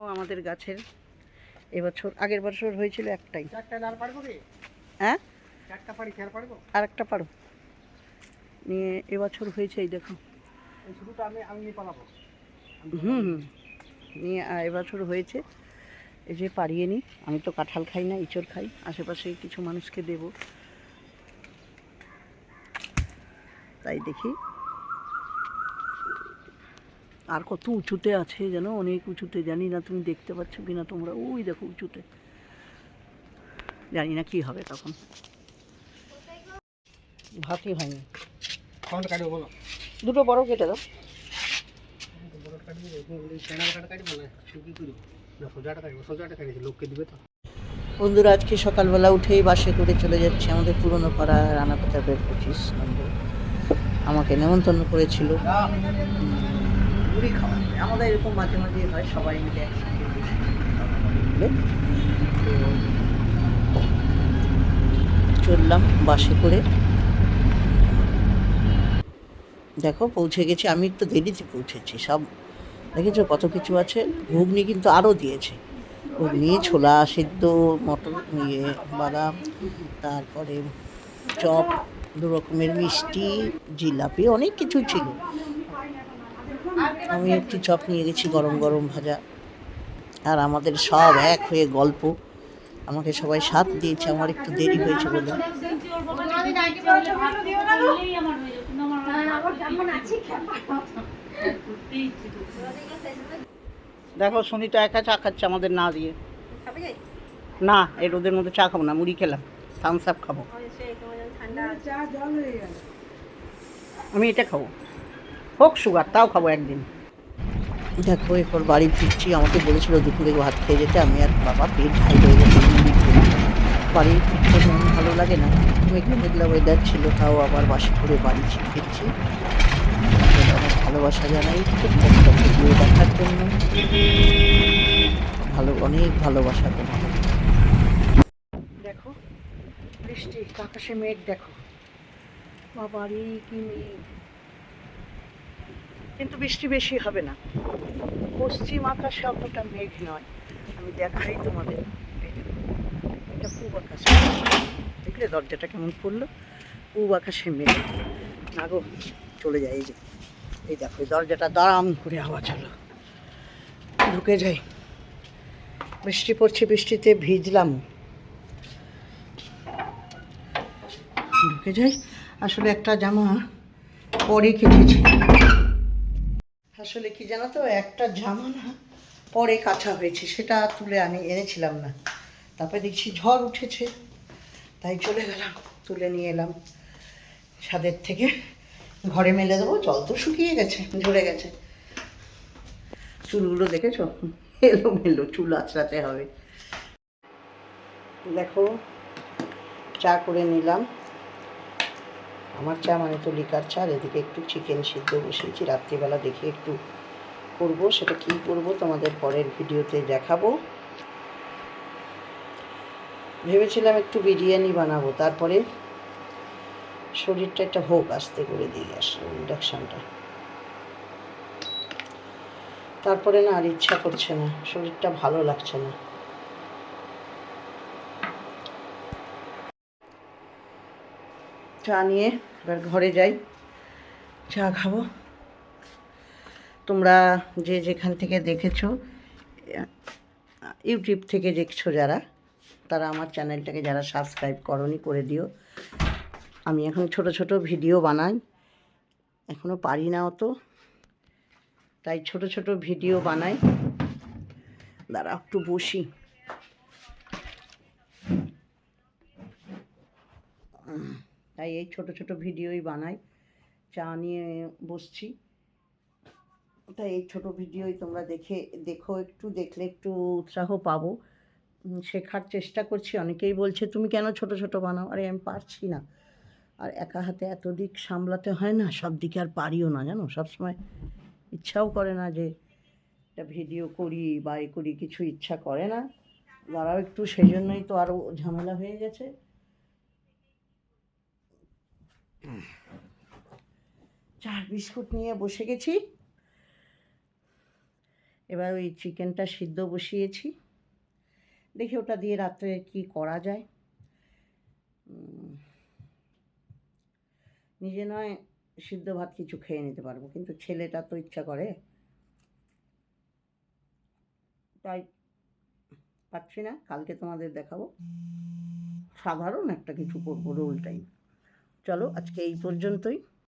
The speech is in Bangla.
আমাদের গাছের এবছর আগের বছর হয়েছিল একটাই। হ্যাঁ, আর একটা পারো নিয়ে এবছর হয়েছে। এই দেখো, হুম নিয়ে এবছর হয়েছে। এই যে পারিয়ে নি, আমি তো কাঁঠাল খাই না, ইঁচড় খাই। আশেপাশে কিছু মানুষকে দেব, তাই দেখি। আর কত উঁচুতে আছে যেন, অনেক উঁচুতে। জানি না তুমি দেখতে পাচ্ছ কিনা তোমরা, ওই দেখো উঁচুতে। জানি না কি হবে তখন। ভাতই হয়নি। দুটো বড় কেটে দাও। বন্ধুরা, আজকে সকালবেলা উঠেই বাসে করে চলে যাচ্ছে আমাদের পুরনো পাড়া রানাপ্রতাপের 25 নম্বর। আমাকে নেমন্তন্ন করেছিল মুড়ি খাওয়া। আমাদের এরকম মাঝে মাঝে হয়, সবাই মিলে একসঙ্গে বসে মিলে। তো চললাম বাসে করে। দেখো পৌঁছে গেছি। আমি একটু দেরিতে পৌঁছেছি। সব দেখেছো কত কিছু আছে। ঘুগনি কিন্তু আরও দিয়েছে। ঘুগনি, ছোলা সিদ্ধ, মটর, বাদাম, তারপরে চপ, দু রকমের মিষ্টি, জিলাপি, অনেক কিছু ছিল। আমি একটু চপ নিয়ে গেছি, গরম গরম ভাজা। আর আমাদের সব এক হয়ে গল্প। আমাকে সবাই সাথ দিয়েছে, আমার একটু দেরি হয়েছে বলে। দেখো সুনিতা একা চা খাচ্ছে আমাদের না দিয়ে। না, এই রোদের মধ্যে চা খাবো না, মুড়ি খেলাম, থামস আপ খাবো। আমি এটা খাবো, হোক সুগার, তাও খাবো একদিন। দেখো এরপর বাড়ি ফিরছি। আমাকে বলেছিল দুপুরে ভাত খেয়ে যেতে, আমি আর বাবা পেট ঢাই হয়ে গেছে। বাড়ি ফিরতে মন ভালো লাগে না। মেঘলা মেঘলা ওয়েদার ছিল, তাও আবার বাসে করে বাড়ি ফিরছি। অনেক ভালোবাসা জানাই প্রত্যেকটা ভিডিও দেখার জন্য। অনেক ভালোবাসা তোমাদের। দেখো বৃষ্টি, আকাশে মেঘ দেখো, বাবারে কি মেঘ। কিন্তু বৃষ্টি বেশি হবে না। পশ্চিম আকাশে অতটা মেঘ নয়। আমি দেখাই তোমাদের। এটা পূব আকাশ, দেখলে দরজাটা কেমন পড়লো। পূব আকাশে মেঘ না গো, চলে যায়। এই যে এই দেখো, দরজাটা দাঁড়াম করে আওয়াজ হলো, ঢুকে যাই। বৃষ্টি পড়ছে, বৃষ্টিতে ভিজলাম, ঢুকে যাই। আসলে একটা জামা পরে কেটেছি। আসলে কি জানো তো, একটা জামা না পরে কাঁচা হয়েছে, সেটা তুলে এনেছিলাম না। তারপরে দেখছি ঝড় উঠেছে, তাই চলে গেলাম, তুলে নিয়ে এলাম ছাদের থেকে। ঘরে মেলে দেবো, জল তো শুকিয়ে গেছে, ঝরে গেছে। চুলগুলো দেখেছো, এলোমেলো, চুল আঁচড়াতে হবে। দেখো চা করে নিলাম। আমার চা মানে তো লিকার চা। আর এদিকে একটু চিকেন সিদ্ধ বসিয়েছি, রাত্রিবেলা দেখি একটু করব। সেটা কী করবো তোমাদের পরের ভিডিওতে দেখাবো। ভেবেছিলাম একটু বিরিয়ানি বানাবো, তারপরে শরীরটা একটা হোক, আস্তে করে দিয়ে আসলো ইন্ডাকশানটা। তারপরে না আর ইচ্ছা করছে না, শরীরটা ভালো লাগছে না। চা নিয়ে এবার ঘরে যাই, চা খাবো। তোমরা যে যেখান থেকে দেখেছো, ইউটিউব থেকে দেখছো যারা, তারা আমার চ্যানেলটাকে যারা সাবস্ক্রাইব করোনি, করে দিও। আমি এখন ছোট ছোট ভিডিও বানাই, এখনও পারি না অত, তাই ছোট ছোট ভিডিও বানাই। দাঁড়া একটু বসি। তাই এই ছোট ছোট ভিডিওই বানাই। চা নিয়ে বসছি, তাই এই ছোট ভিডিওই তোমরা দেখো। একটু দেখলে একটু উৎসাহ পাবো, শেখার চেষ্টা করছি। অনেকেই বলছে তুমি কেন ছোট ছোট বানাও। আরে আমি পারছি না, আর একা হাতে এত দিক সামলাতে হয় না, সব দিকে আর পারিও না জানো। সবসময় ইচ্ছাও করে না যে একটা ভিডিও করি বা এ করি, কিছু ইচ্ছা করে না। দাঁড়াও একটু, সেই জন্যই তো আরও ঝামেলা হয়ে গেছে। চা বিস্কুট নিয়ে বসে গেছি। এবার ওই চিকেনটা সিদ্ধ বসিয়েছি, দেখি ওটা দিয়ে রাত্রে কি করা যায়। নিজে নয় সিদ্ধ ভাত কিছু খেয়ে নিতে পারবো, কিন্তু ছেলেটা তো ইচ্ছা করে, তাই পাচ্ছি না। কালকে তোমাদের দেখাবো, সাধারণ একটা কিছু করবো, রোল টাইপ। চলো আজকে এই পর্যন্তই।